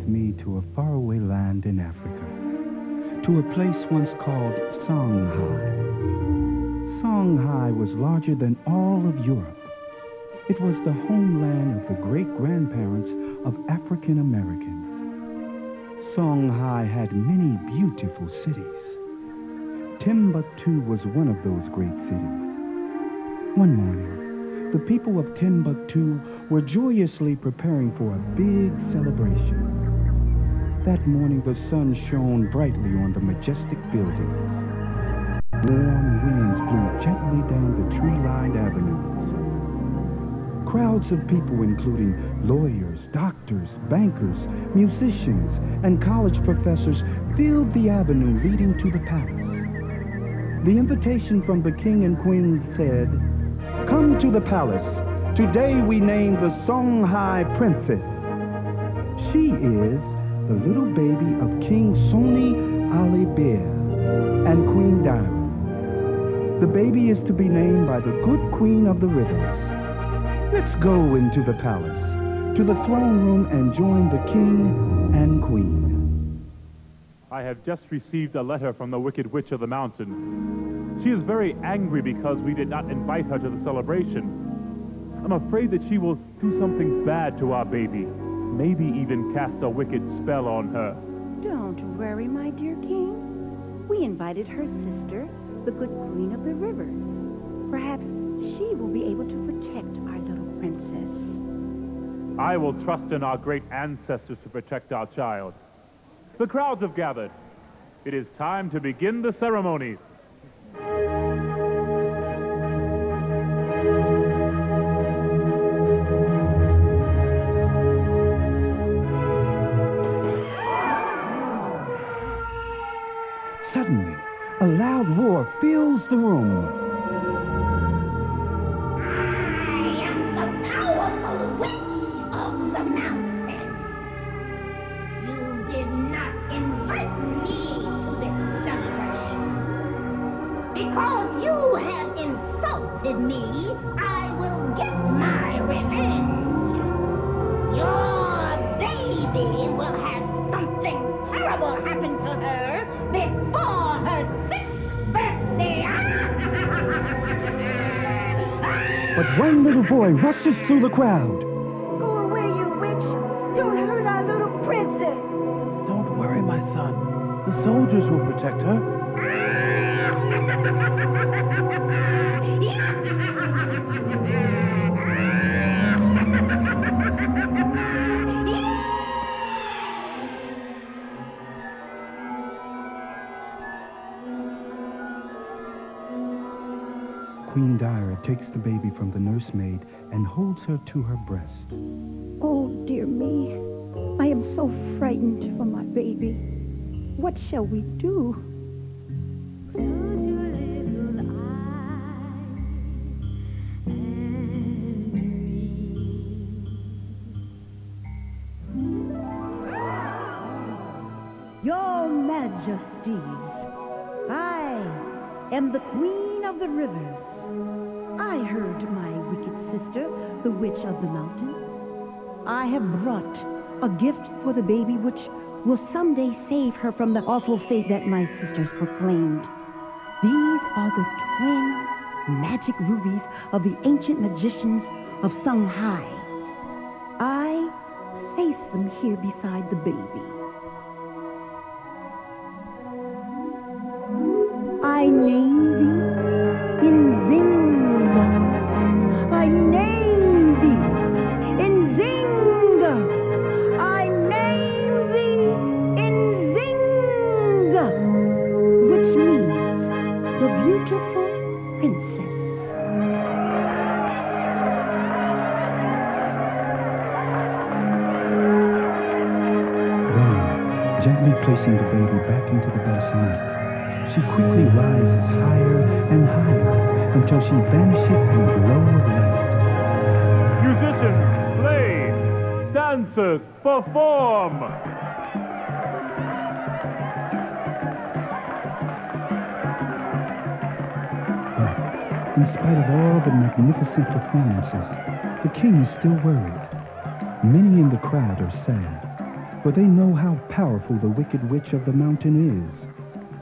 with me to a faraway land in Africa, to a place once called Songhai. Songhai was larger than all of Europe. It was the homeland of the great-grandparents of African Americans. Songhai had many beautiful cities. Timbuktu was one of those great cities. One morning, the people of Timbuktu were joyously preparing for a big celebration. That morning, the sun shone brightly on the majestic buildings. Warm winds blew gently down the tree-lined avenues. Crowds of people, including lawyers, doctors, bankers, musicians, and college professors, filled the avenue leading to the palace. The invitation from the king and queen said, "Come to the palace. Today we name the Songhai princess. She is the little baby of King Soni Ali Bear and Queen Dara. The baby is to be named by the good queen of the rivers. Let's go into the palace, to the throne room, and join the king and queen." I have just received a letter from the Wicked Witch of the Mountain. She is very angry because we did not invite her to the celebration. I'm afraid that she will do something bad to our baby, maybe even cast a wicked spell on her. Don't worry, my dear king. We invited her sister, the good queen of the rivers. Perhaps she will be able to protect our little princess. I will trust in our great ancestors to protect our child. The crowds have gathered. It is time to begin the ceremonies. Suddenly, a loud roar fills the room. I am the powerful witch of the mountain. You did not invite me to this celebration. Because you have insulted me, I will get my revenge. Your baby will have something terrible happen to her before her 6th birthday. But one little boy rushes through the crowd. Go away, you witch! Don't hurt our little princess! Don't worry, my son. The soldiers will protect her. Queen Dara takes the baby from the nursemaid and holds her to her breast. Oh, dear me. I am so frightened for my baby. What shall we do? Your Majesties, I am the Queen of the Rivers. I heard my wicked sister, the Witch of the Mountain. I have brought a gift for the baby which will someday save her from the awful fate that my sisters proclaimed. These are the twin magic rubies of the ancient magicians of Songhai. I place them here beside the baby. I name thee Nzinga. I name thee Nzinga. I name thee Nzinga, which means the beautiful princess. Then, gently placing the baby back into the bassinet, she quickly rises higher and higher until she vanishes in a glow of light. Musicians, play! Dancers, perform! But, in spite of all the magnificent performances, the king is still worried. Many in the crowd are sad. for they know how powerful the Wicked Witch of the mountain is.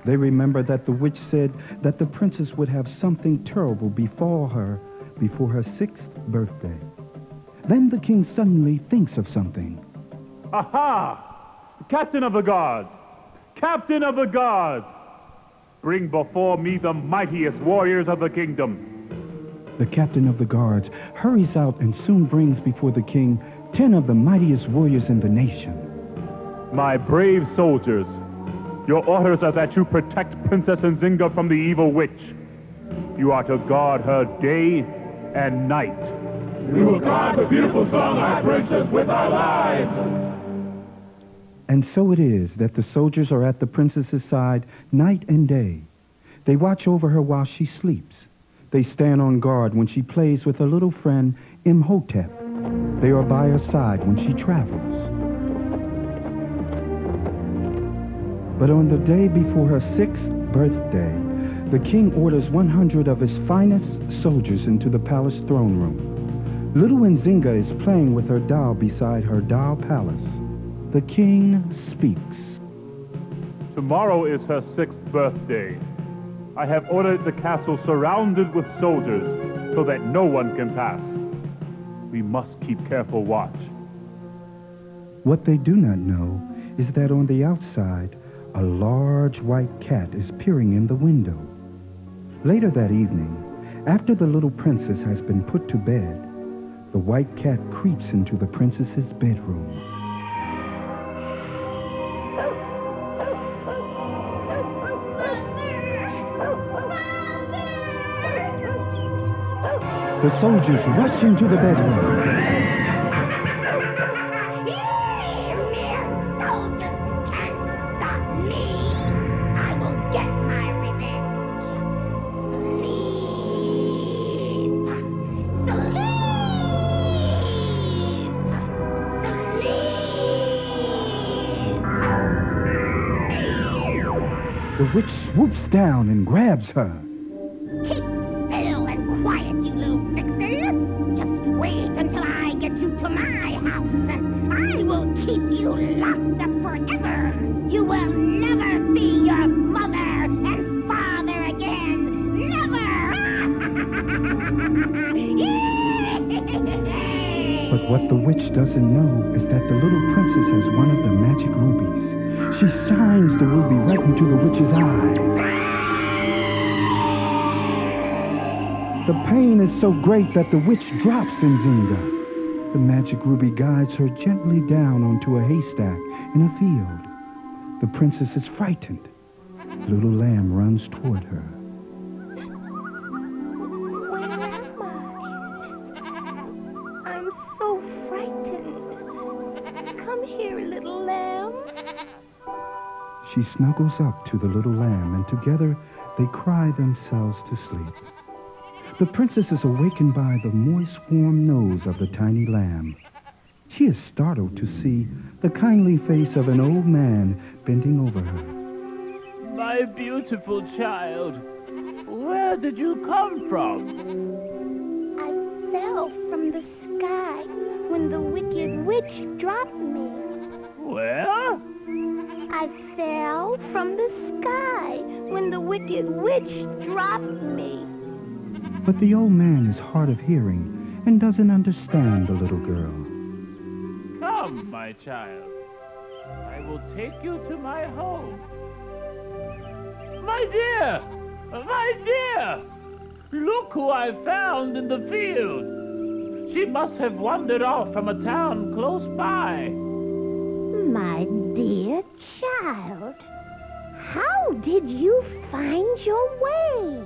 They remember that the witch said that the princess would have something terrible befall her before her 6th birthday. Then the king suddenly thinks of something. Aha! Captain of the guards! Captain of the guards! Bring before me the mightiest warriors of the kingdom. The captain of the guards hurries out and soon brings before the king 10 of the mightiest warriors in the nation. My brave soldiers, your orders are that you protect Princess Nzinga from the evil witch. You are to guard her day and night. We will guard the beautiful songhai princess with our lives. And so it is that the soldiers are at the princess's side night and day. They watch over her while she sleeps. They stand on guard when she plays with her little friend Imhotep. They are by her side when she travels. But on the day before her 6th birthday, the king orders 100 of his finest soldiers into the palace throne room. Little Nzinga is playing with her doll beside her doll palace. The king speaks. Tomorrow is her 6th birthday. I have ordered the castle surrounded with soldiers so that no one can pass. We must keep careful watch. What they do not know is that on the outside, a large white cat is peering in the window. Later that evening, after the little princess has been put to bed, the white cat creeps into the princess's bedroom. The soldiers rush into the bedroom. The witch swoops down and grabs her. Keep still and quiet, you little fixer. Just wait until I get you to my house. I will keep you locked up forever. You will never see your mother and father again. Never! But what the witch doesn't know is that the little princess has one of the magic rubies. She shines the ruby right into the witch's eye. The pain is so great that the witch drops Nzinga. The magic ruby guides her gently down onto a haystack in a field. The princess is frightened. Little lamb runs toward her. I'm so frightened. Come here, little lamb. She snuggles up to the little lamb, and together they cry themselves to sleep. The princess is awakened by the moist, warm nose of the tiny lamb. She is startled to see the kindly face of an old man bending over her. My beautiful child, where did you come from? I fell from the sky when the wicked witch dropped me. Where? I fell from the sky when the wicked witch dropped me. But the old man is hard of hearing and doesn't understand the little girl. Come, my child. I will take you to my home. My dear! My dear! Look who I found in the field. She must have wandered off from a town close by. My dear child, how did you find your way?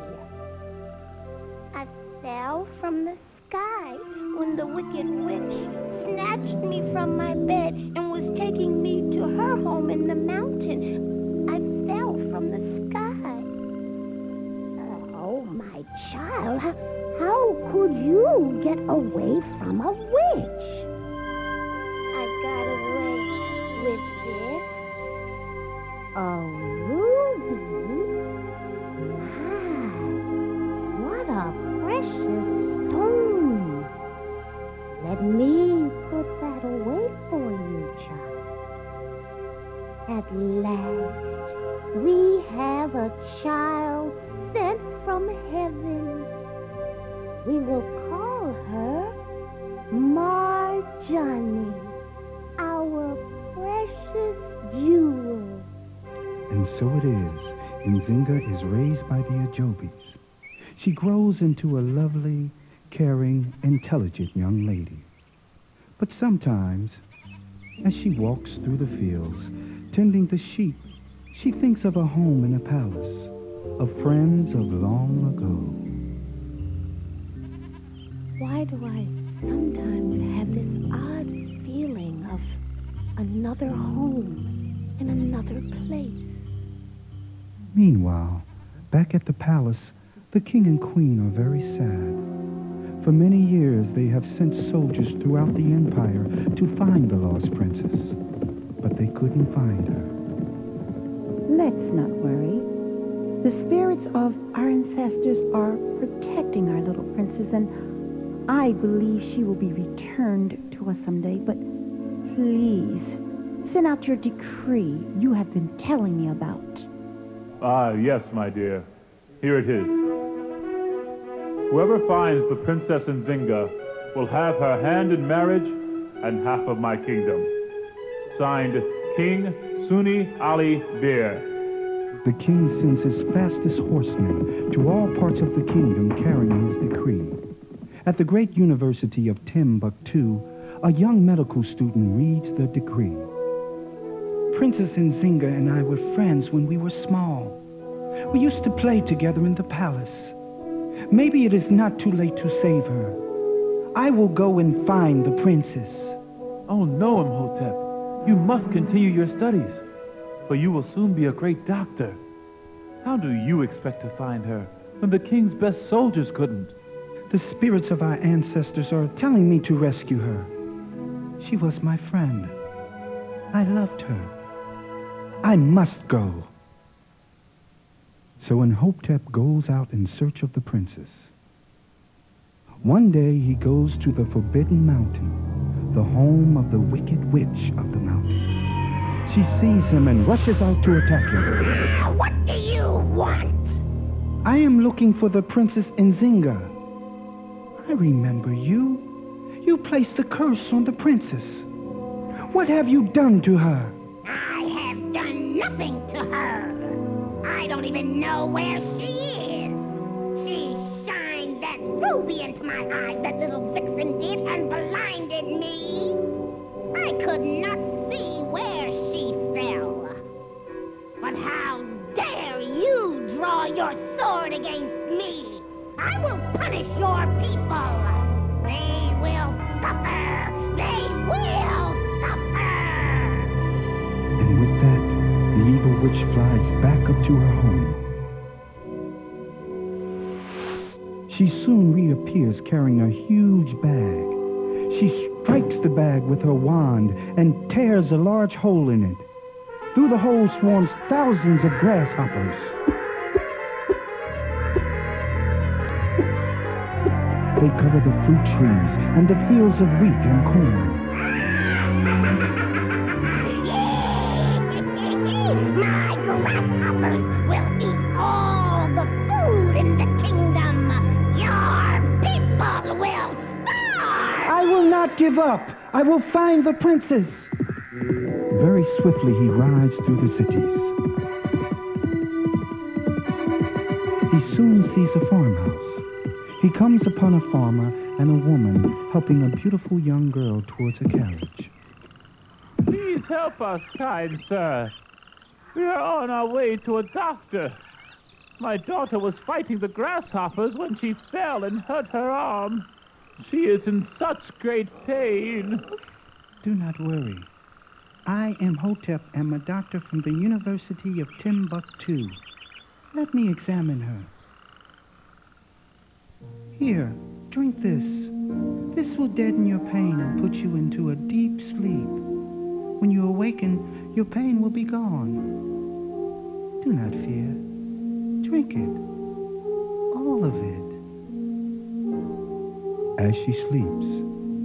I fell from the sky when the wicked witch snatched me from my bed and was taking me to her home in the mountain. I fell from the sky. Oh, my child, how could you get away from a witch? I got away with this. A ruby? My, what a precious stone. Let me put that away for you, child. We will call her Marjani, our precious jewel. And so it is. Nzinga is raised by the Ajobis. She grows into a lovely, caring, intelligent young lady. But sometimes, as she walks through the fields, tending the sheep, she thinks of a home in a palace, of friends of long ago. Why do I sometimes have this odd feeling of another home in another place? Meanwhile, back at the palace, the king and queen are very sad. For many years, they have sent soldiers throughout the empire to find the lost princess, but they couldn't find her. Let's not worry. The spirits of our ancestors are protecting our little princess, and I believe she will be returned to us someday. But please, send out your decree you have been telling me about. Ah, yes, my dear. Here it is. Whoever finds the Princess Nzinga will have her hand in marriage and half of my kingdom. Signed, King Suni Ali Bir. The king sends his fastest horsemen to all parts of the kingdom carrying his decree. At the great university of Timbuktu, a young medical student reads the decree. Princess Nzinga and I were friends when we were small. We used to play together in the palace. Maybe it is not too late to save her. I will go and find the princess. Oh no, Imhotep. You must continue your studies, for you will soon be a great doctor. How do you expect to find her when the king's best soldiers couldn't? The spirits of our ancestors are telling me to rescue her. She was my friend. I loved her. I must go. So Imhotep goes out in search of the princess. One day he goes to the Forbidden Mountain, the home of the wicked witch of the mountain. She sees him and rushes out to attack him. What do you want? I am looking for the Princess Nzinga. I remember you. You placed a curse on the princess. What have you done to her? I have done nothing to her. I don't even know where she is. She shined that ruby into my eyes, that little vixen did, and blinded me. I could not see where she fell. But how dare you draw your sword against me? I will punish your people. They will suffer. They will suffer. And with that, the evil witch flies back up to her home. She soon reappears carrying a huge bag. She strikes the bag with her wand and tears a large hole in it. Through the hole swarms thousands of grasshoppers. They cover the fruit trees and the fields of wheat and corn. My grasshoppers will eat all the food in the kingdom. Your people will starve. I will not give up. I will find the princess. Very swiftly he rides through the cities. He soon sees a farmhouse. He comes upon a farmer and a woman helping a beautiful young girl towards a carriage. Please help us, kind sir. We are on our way to a doctor. My daughter was fighting the grasshoppers when she fell and hurt her arm. She is in such great pain. Do not worry. I, Imhotep, am a doctor from the University of Timbuktu. Let me examine her. Here, drink this. This will deaden your pain and put you into a deep sleep. When you awaken, your pain will be gone. Do not fear. Drink it. All of it. As she sleeps,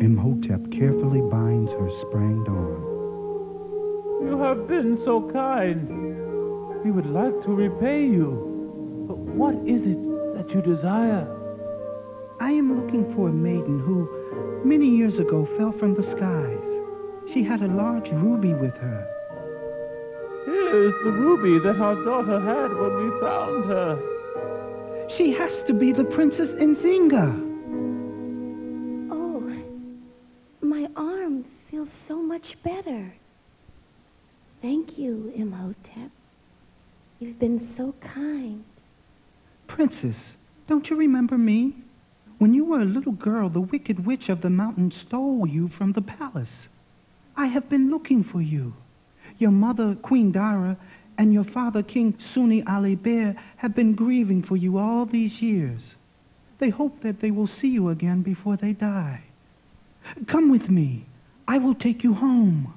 Imhotep carefully binds her sprained arm. You have been so kind. We would like to repay you. But what is it that you desire? I am looking for a maiden who, many years ago, fell from the skies. She had a large ruby with her. Here is the ruby that our daughter had when we found her. She has to be the Princess Nzinga. Oh, my arm feels so much better. Thank you, Imhotep. You've been so kind. Princess, don't you remember me? When you were a little girl, the wicked witch of the mountain stole you from the palace. I have been looking for you. Your mother, Queen Dara, and your father, King Suni Ali Bear, have been grieving for you all these years. They hope that they will see you again before they die. Come with me. I will take you home.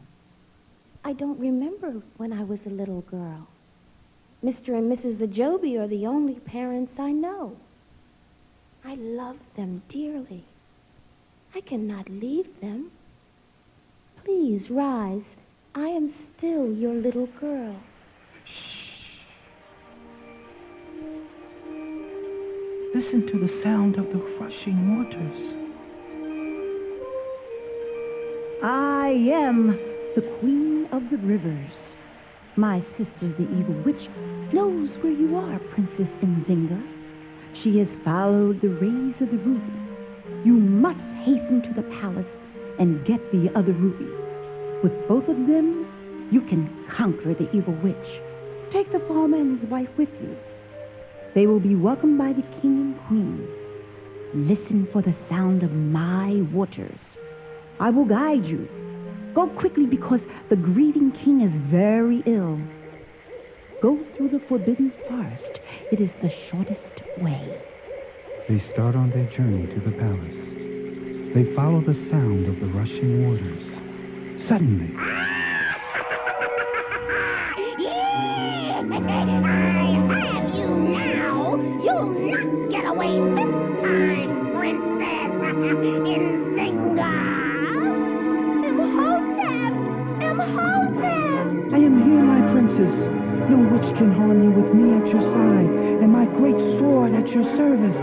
I don't remember when I was a little girl. Mr. and Mrs. Ajobi are the only parents I know. I love them dearly. I cannot leave them. Please rise. I am still your little girl. Listen to the sound of the rushing waters. I am the Queen of the Rivers. My sister, the evil witch, knows where you are, Princess Nzinga. She has followed the rays of the ruby. You must hasten to the palace and get the other ruby. With both of them, you can conquer the evil witch. Take the farmer and his wife with you. They will be welcomed by the king and queen. Listen for the sound of my waters. I will guide you. Go quickly because the grieving king is very ill. Go through the forbidden forest. It is the shortest way. They start on their journey to the palace. They follow the sound of the rushing waters. Suddenly, Yes, I have you now. You'll not get away this time, Princess Nzinga. Imhotep! Imhotep! I am here, my princess. No witch can harm you with me at your side and my great sword at your service.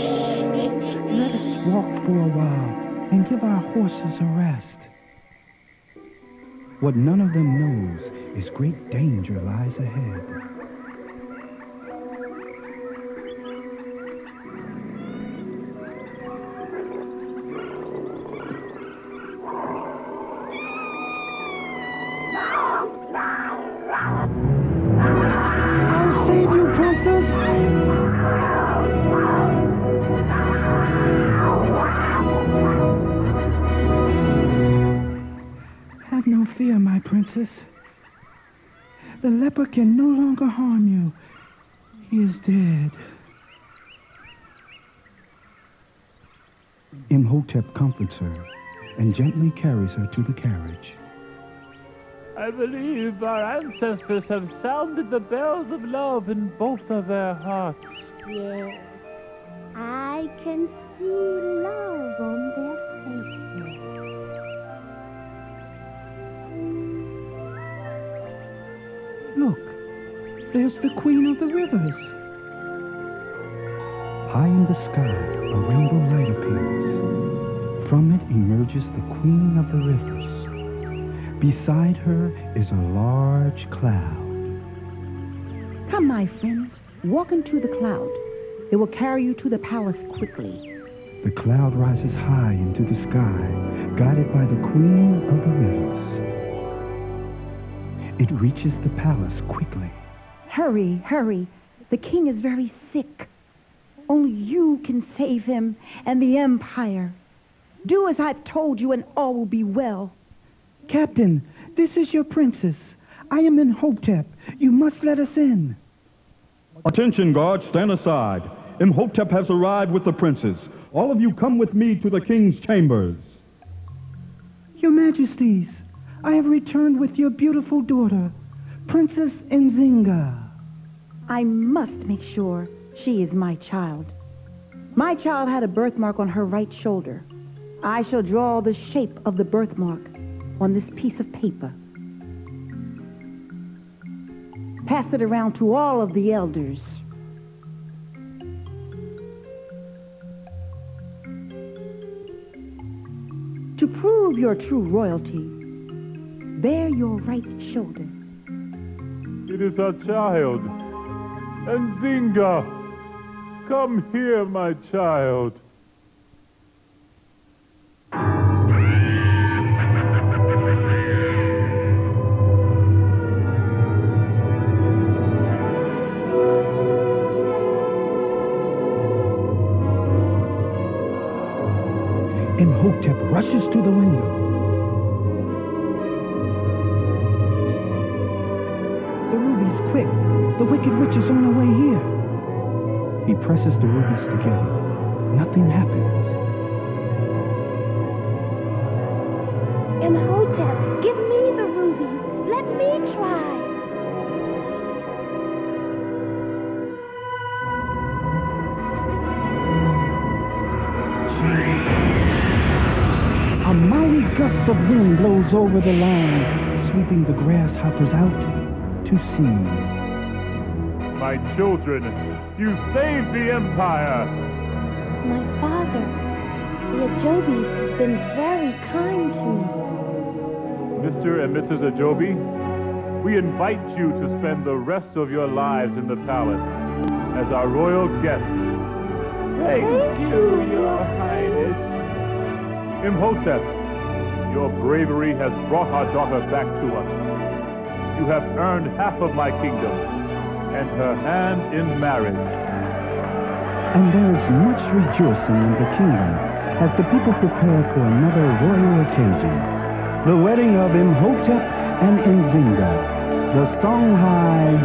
Let us walk for a while and give our horses a rest. What none of them knows is great danger lies ahead. I'll save you, princess! Have no fear, my princess. The leper can no longer harm you. He is dead. Imhotep comforts her and gently carries her to the carriage. I believe our ancestors have sounded the bells of love in both of their hearts. Yes, I can see love on their faces. Look, there's the Queen of the Rivers. High in the sky, a rainbow light appears. From it emerges the Queen of the Rivers. Beside her is a large cloud. Come, my friends, walk into the cloud. It will carry you to the palace quickly. The cloud rises high into the sky, guided by the Queen of the Rivers. It reaches the palace quickly. Hurry, hurry. The king is very sick. Only you can save him and the empire. Do as I've told you and all will be well. Captain, this is your princess. I am Imhotep. You must let us in. Attention, guards, stand aside. Imhotep has arrived with the princess. All of you come with me to the king's chambers. Your Majesties, I have returned with your beautiful daughter, Princess Nzinga. I must make sure she is my child. My child had a birthmark on her right shoulder. I shall draw the shape of the birthmark on this piece of paper. Pass it around to all of the elders. prove your true royalty, bare your right shoulder. It is our child. Nzinga! Come here, my child. Imhotep rushes to the window. The rubies, quick! The Wicked Witch is on her way here. He presses the rubies together. Nothing happens. Imhotep, give me the rubies. Let me try. A mighty gust of wind blows over the land, sweeping the grasshoppers out to sea. My children, you saved the empire! My father, the Ajobis have been very kind to me. Mr. and Mrs. Ajobi, we invite you to spend the rest of your lives in the palace as our royal guests. Thank you, Your Highness. Imhotep, your bravery has brought our daughter back to us. You have earned half of my kingdom and her hand in marriage. And there is much rejoicing in the kingdom as the people prepare for another royal occasion. The wedding of Imhotep and Nzinga, the songhai